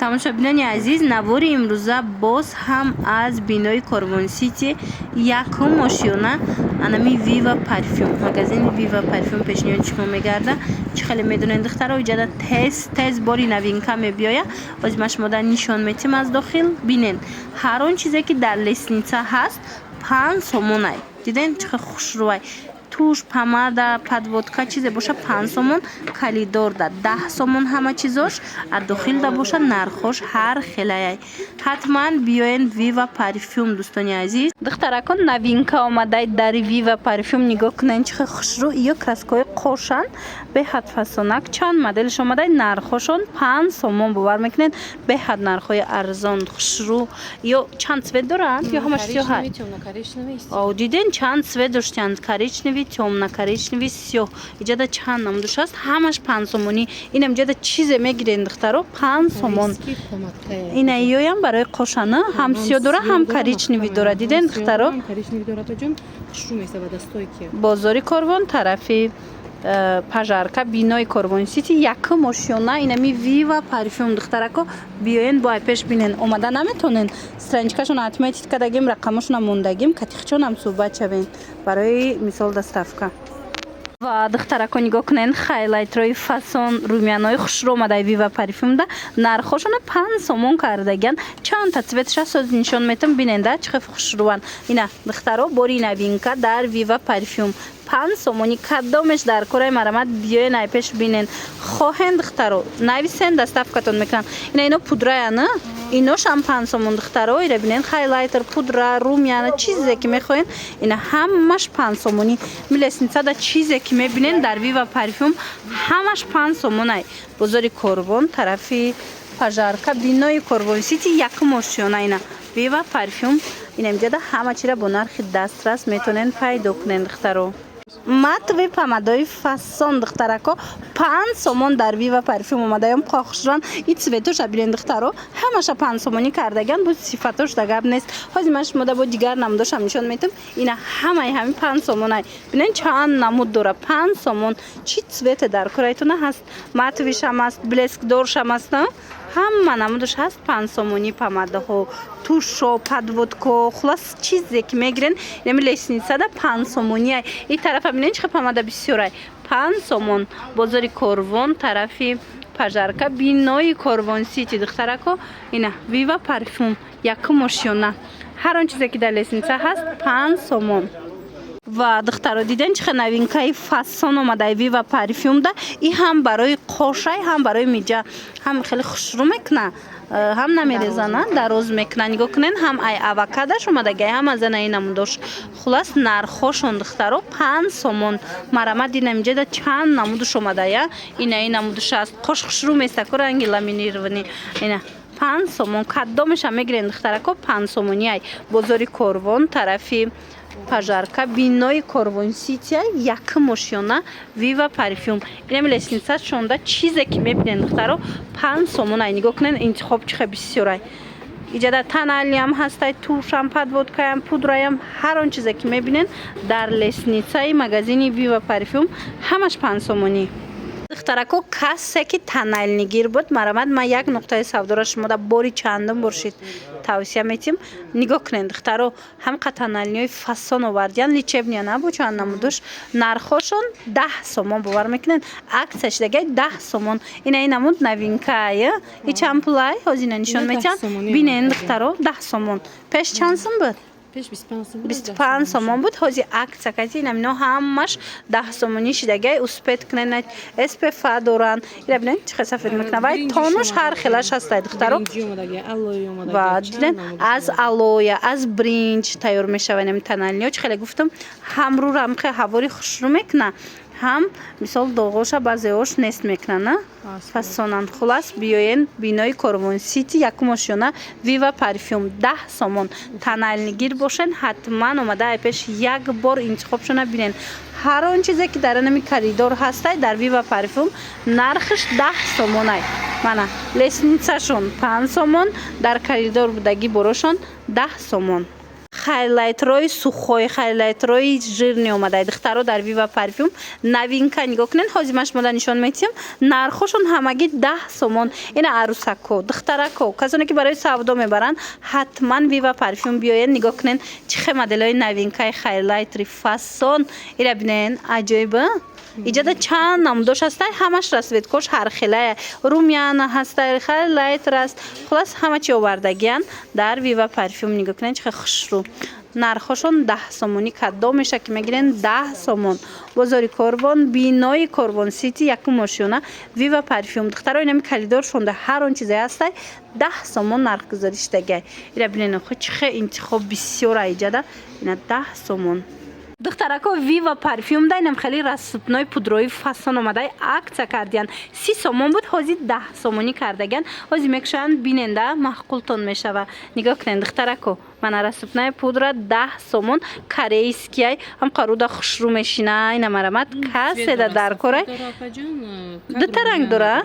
тамошобинони азиз, навори имрӯза боз ҳам аз бинои Корвон Сити якум ошёна анами Viva парфюм, магазини Viva парфюм пешниҳоди шумо мегардад. Чӣ хеле медонед духтаро, иҷода тез бори навинка мебиёяд. Ҳозир ман шумода нишон метим аз дохил. Бинен, ҳар он чизе ки дар лестница ҳаст 5 сомонай. Диден чӣ хеле хушрӯай. Туш, помада, подводка чизе боша 5 сомон, калидор да 10 сомон ҳама чизош, а дохил да боша нархош ҳар хелаяй. Ҳатман биёен Viva парфюм дӯстони азиз. Духтаракон навинка омадай дар Viva парфюм нигоҳ кунен чӣ хеле хушрӯ. Ё краскаҳои қошан беҳад фасонак, чанд моделш омадай, нархошон 5 сомон бовар мекунед. Беҳад нархҳои арзон, хушрӯ. Ё чанд цвет доранд? Ё ҳамаш сиёҳай? О, диден чанд цвет доштанд? Коричневый, темно-коричневый, сиёҳ. Иҷода чанд намудаш аст? Ҳамаш 5 сомонӣ. Инам иҷода чизе мегирен духтаро 5 сомон. Ина ёям барои қошана, ҳам сиёҳ дора, ҳам коричневый дора. Диден духтаро? Бозори Корвон тарафи пажарка бинои Корвон Сити якум ошёна инами Viva парфюм духтарако биёен бо айпеш бинен. Омада наметонен страничкашон отметить кардагим, рақамашона мондагим, катихчонам суҳбат шавем барои мисол доставка. Ва духтарако нигоҳ кунен хайлайтрои фасон румянои хушрӯ омадаи Viva парфюмда нархошона 5 сомон кардаган. Чандта цветш аст ҳозир нишон метам, бинен да чӣ хеле хушрӯан. Ина духтаро бори новинка дар Viva парфюм 5 сомони кадомеш дар кораи марамат биёен айпеш бинен. Хоҳен духтаро нависен доставкатон мекунанд. Ино пудраяна, иношам 5 сомон духтаро. Ира бинен хайлайтер, пудра, румяна, чизе ки мехоҳен, ина ҳамаш 5 сомони. Милесницада чизе ки мебинен дар Viva парфюм ҳамаш 5 сомонай. Бозори Корвон тарафи пажарка бинои Корвон Сити якум ошёна ина Viva парфюм. Инам ҷода ҳама чира бо нархи дастрас метонен пайдо кунен духтаро. Матови помадои фасон духтарако 5 сомон дар Viva парфюм омадаём хушрӯан. И цветоша бинен духтаро ҳамаша 5 сомонӣ кардаган. Бу сифатош да гап нест. Ҳозир ман шумода бо дигар намудошам нишон метам. Ина ҳамаи ҳамин 5 сомонай. Бинен чанд намуд дора 5 сомон. Чӣ цвете дар кораитона ҳаст? Матовишам аст, блескдоршам аст. Ҳама намудаш ҳаст 5 сомонӣ. Помадаҳо, тушо, подводко, хулос чизе ки мегирен инами лестницада 5 сомонияй. И тарафа бинен чӣ хеле помада бисёрай. 5 сомон. Бозори Корвон тарафи пажарка бинои Корвон Сити духтарако ина Viva парфюм якум ошёна. Ҳар он чизе ки дар лестница ҳаст 5 сомон. Ва духтаро диден чӣ хеле новинкаи фасон омадаи Viva парфюмда. И ҳам барои қошай, ҳам барои миҷа, ҳам хеле хушрӯ мекуна, ҳам намерезана, дароз мекуна. Нигоҳ кунен, ҳам ай авокадаш омадагай, ҳам аз анаи намудош. Хулас нархошон духтаро 5 сомон. Марамат динам ҷода чанд намудаш омадая. Инаи намудаш аст. Qosh хушрӯ месаку ранги ламинированӣ. Ина 5 сомон. Кадомеша мегирен духтарако 5 сомонияй. Бозори Корвон тарафи пажарка бинои Корвон Сити якум ошёна Viva парфюм. Инами лестница шонда чизе ки мебинен духтаро 5 сомонай. Нигоҳ кунен интихоб чӣ хеле бисёрай. Иҷода таналиам ҳастай, тушам, подводкаям, пудраям, ҳар он чизе ки мебинен дар лестницаи магазини Viva парфюм ҳамаш 5 сомонӣ. Духтарако касе ки таналнигир буд, марамат ман як нуқтаи савдора шумода бори чандум боршид тавсия метим. Нигоҳ кунед духтаро ҳамқа таналниҳои фасон овардиян, личебния набу чанд намудош. Нархошон 10 сомон бовар мекунед. Аксия шидагай 10 сомон. Ина намуд новинкай. И чанд пулай ҳозир нишон метиҳам. Бинен духтаро 10 сомон. Пеш чанд сум буд? 25 сомон буд. Ҳозир аксия кати инамино ҳамаш 10 сомонӣ шидагай. Успет кунен SPF доранд. Ира бинен чӣ хеле сафед мекунад. Вай тонуш ҳар хелаш ҳастай духтаро. Ва диден аз алоя, аз бринҷ тайёр мешавад инами таналниҳо. Чӣ хеле гуфтам, ҳамрӯ рамқи ҳавори хушрӯ мекунад. Ҳам мисол доғоша баъзеош нест мекунанд. Фасонанд. Хулас биёен бинои Корвон Сити якум ошёна Viva парфюм 10 сомон. Таналнигир бошен, ҳатман омада айпеш як бор интихобшона бинен. Ҳар он чизе ки дар анами коридор ҳастай дар Viva парфюм нархиш 10 сомонай. Мана лестницашон 5 сомон, дар коридор будагӣ борошон 10 сомон. хайлайтрои сухой, хайлайтрои жирни омадаи духтаро дар Viva парфюм новинка нигоҳ кунед. ҳозир ман шумода нишон метиҳам. Нархошон ҳамагӣ 10 сомон. ина арусако, духтарако, касоне ки барои савдо мебаранд ҳатман Viva парфюм биёед нигоҳ кунед чӣ хел моделҳои новинкаи хайлайтри фасон. ира бинед аҷоиба. иҷода чанд намудош ҳастай, ҳамаш расветкош ҳархелая румяна ҳастай, хайлайтр аст. хулас ҳама чи овардагиян дар Viva парфюм нигоҳ кунед чӣ хел хушрӯ. нархошон 10 сомонӣ кадом меша ки мегирен 10 сомон. бозори Корвон, бинои Корвон Сити, якум ошёна Viva парфюм. духтаро инами калидор шонда ҳар он чизе ҳастай 10 сомон нарх гузорӣ шудагай. ира бинед хо чӣ хел интихоб бисёр аиҷада. ина 10 сомон. духтарако Viva парфюм да инам хеле рассупной пудрои фасон омадай акция кардиян. 30 сомон буд, ҳозир 10 сомонӣ кардаган. ҳозир мекушанд биненда маҳқултон мешава. нигоҳ кунед духтарако. мана рассупной пудра 10 сомон корейскияй ҳам қаруда хушрӯ мешина. ина марамат каседа дар корай. дута ранг дора?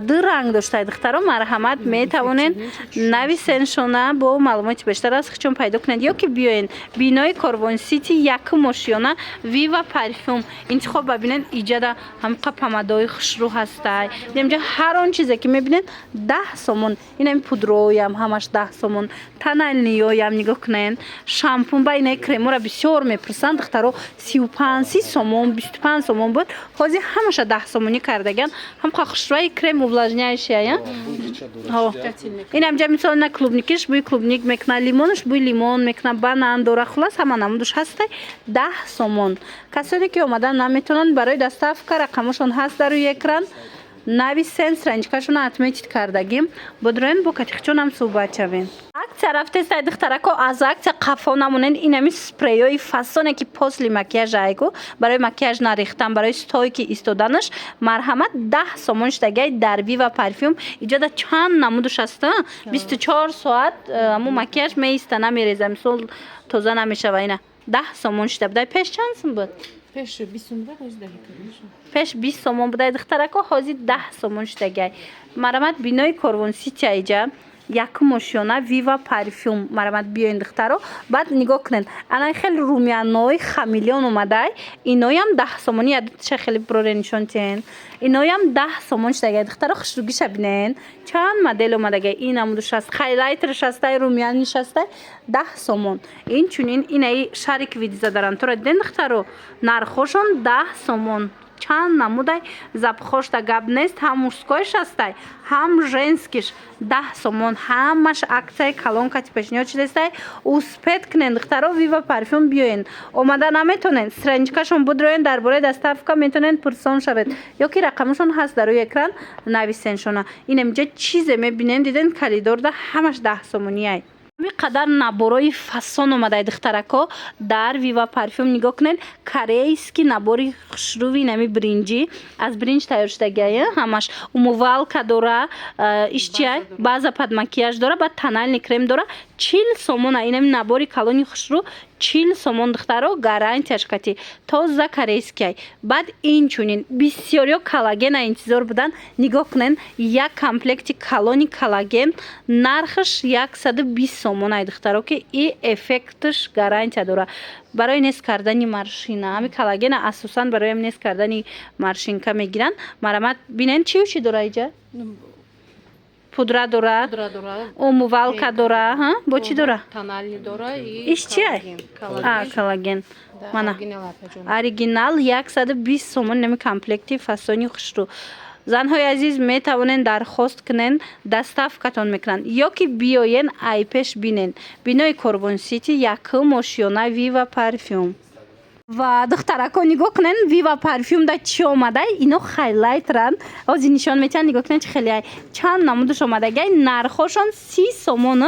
ду ранг доштаи духтаро марҳамат метавонед нависеншона бо маълумоти бештар аз хичон пайдо кунед ё ки биёен бинои Корвон Сити якум ошёна Viva парфюм. интихоб бабинед иҷада ҳамқа помадои хушрӯ ҳастай. инҷа ҳар он чизе ки мебинед 10 сомон. инами пудроям ҳамаш 10 сомон. таналниёям нигоҳ кунед. шампун ба инаи кремора бисёр мепурсанд духтаро 35 сомон 25 сомон буд. ҳозир ҳамаша 10 сомонӣ кардаган. ҳамқа хушрӯи крем увлажняющая. инамҷа мисол на клубникиш буи клубник мекна, лимонш буи лимон мекна, банан дора. хулас ҳама намудуш ҳастай 10 сомон. касоне ки омадан наметавонанд барои доставка рақамашон ҳаст дар рӯи экран. нависен страничкашона отметит кардагим. бодроен бо катихчонам суҳбат шавем. акция рафтестай духтарако аз акция қафо намонед. инами спрейҳои фасоне ки после макияж айгу барои макияж нарехтан барои стойки истоданаш марҳамат 10 сомон шудагай дар Viva парфюм. иҷода чанд намудуш аста 24 соат аммо макияж меиста намереза мисол тоза намешава. ина 10 сомон шуда будай. пеш чанд сум буд? пеш 20 сум буд, ҳозир 10 сомон. пеш 20 сомон будай духтарако, ҳозир 10 сомон шудагай. марамат бинои Корвон Сити аиҷа якум ошёна Viva парфюм. марамат биёин духтаро. баъд нигоҳ кунед анаи хеле румянои хамелеон омадай. иноям 10 сомонӣ ядша хеле бироре нишон тиҳен. иноям 10 сомон шудагай духтаро. хушрӯгиша бинен чанд модел омадагай. ин намудуш аст хайлайтрш ҳастай, румяниш ҳастай 10 сомон. инчунин инаи шарик видизадарантора диден духтаро. нархошон 10 сомон. чанд намудай запхошта гап нест. ҳам мужскоиш ҳастай, ҳам женскиш 10 сомон. ҳамаш аксияи калонкати пешниҳод шудастай. успед кунед духтаро. Viva парфюм биёен. омада наметонед страничкашон будроен дар бораи доставка метонед пурсон шавед ё ки рақамашон ҳаст дар рӯи экран нависеншона. инамҷа чизе мебинед диден калидорда ҳамаш 10 сомониай. қадар наборои фасон омадай духтарако дар Viva парфюм. нигоҳ кунед корейский набори хушрӯви нами бринҷи аз бринҷ тайёр шудагай. ҳамаш умывалка дора, ишчиай база под макияж дора, баъд тональный крем дора. 40 сомона инами набори калони хушрӯ 40 сомон духтаро. гарантияш кати тоза корейскияй. баъд инчунин бисёриё коллагена интизор будан. нигоҳ кунед як комплекти калони коллаген нархаш 120 сомон ай духтаро ки и эффектш гарантия дора. барои нест кардани маршина ҳами коллагена асосан барои нест кардани маршинка мегиранд. марамат бинен чию чи дора иҷа? пудра дора, умывалка дора, бо чӣ дора? Тональный дора и иш чия? Коллаген. Мана оригинал 120 сомон нами комплекти фасони хушрӯ. занҳои азиз метавонед дархост кунед, доставкатон мекунанд ё ки биёен айпеш бинен. бинои Корвон Сити якум ошёна Viva парфюм. ва духтарако нигоҳ кунед Viva парфюм да чӣ омадай. ино хайлайтранд. ҳозир нишон метиҳанд. нигоҳ кунед хеле чанд намудуш омадагай. нархошон 30 сомон.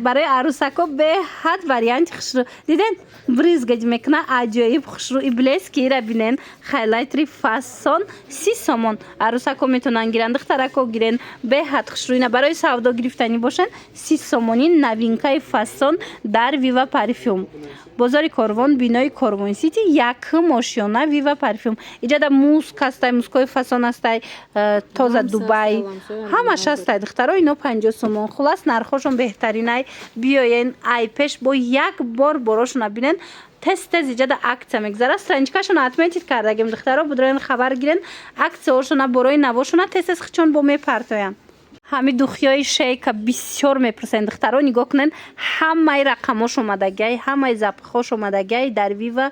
барои арусако беҳад варианти хушрӯ диден бризгад мекуна аҷоиб хушрӯ и блески. ира бинен хайлайтри фасон 30 сомон. арусако метавонанд гиранд, духтарако гирен беҳад хушрӯ. ина барои савдо гирифтанӣ бошанд 30 сомонӣ навинкаи фасон дар Viva парфюм. бозори Корвон, бинои Корвон Сити якум ошёна Viva парфюм. иҷада муск ҳастай, мускои фасон ҳастай, тоза Дубай ҳамаш ҳастай духтаро. ино 50 сомон. хулас нархошон беҳтарин беҳтаринай биёен ай пеш бо як бор борошона бинен тез иҷода аксия мегзара. Страничкашона отметид кардагим духтаро будроен хабар гирен аксияошона борои навошона тез хичон бо мепартоян. ҳами духиёи шейка бисёр мепурсен духтаро нигоҳ кунен ҳамаи рақамош омадагиай ҳамаи запахош омадагиай дар Viva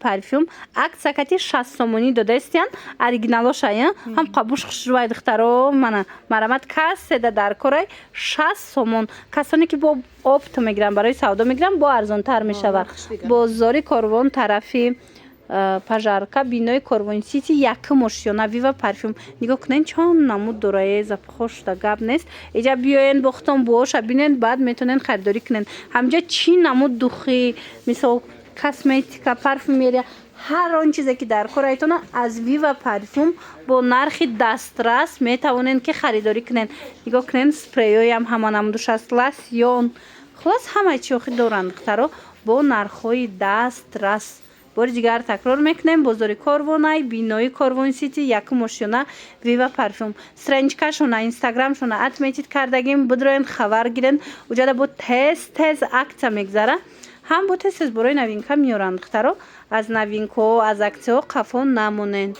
парфюм аксакати 60 сомонӣ додаистиян оригиналошая ҳам қабуш хушрувай духтаро мана марамат касседа дар корай 60 сомон касоне ки бо опт мегиран барои савдо мегиран бо арзонтар мешавад. Бозори Корвон тарафи пажарка бинои Корвон Сити якум ошёна Viva парфюм нигоҳ кунен чон намуд дорае запахошда гап нест. Иҷа биёен бохтон боша бинен баъд метонен харидорӣ кунен. ҳамҷа чӣ намуд духи мисол косметика парфюмерия ҳар он чизе ки дар корайтона аз Viva парфюм бо нархи дастрас метавонен ки харидорӣ кунен. нигоҳ кунен спрейоям ҳама намудуш аст лосьон хулос ҳамаи чиёхи доранд духтаро бо нархҳои дастрас. бори дигар такрор мекунем бозори Корвонай бинои Корвон Сити якум ошёна Viva парфюм страничкашона инстаграмшона отметид кардагим будроен хабар гирен уҷада бо тез аксия мегзара ҳам бо тез борои новинка меёранд духтаро аз новинкаҳо аз аксияҳо қафо намонен.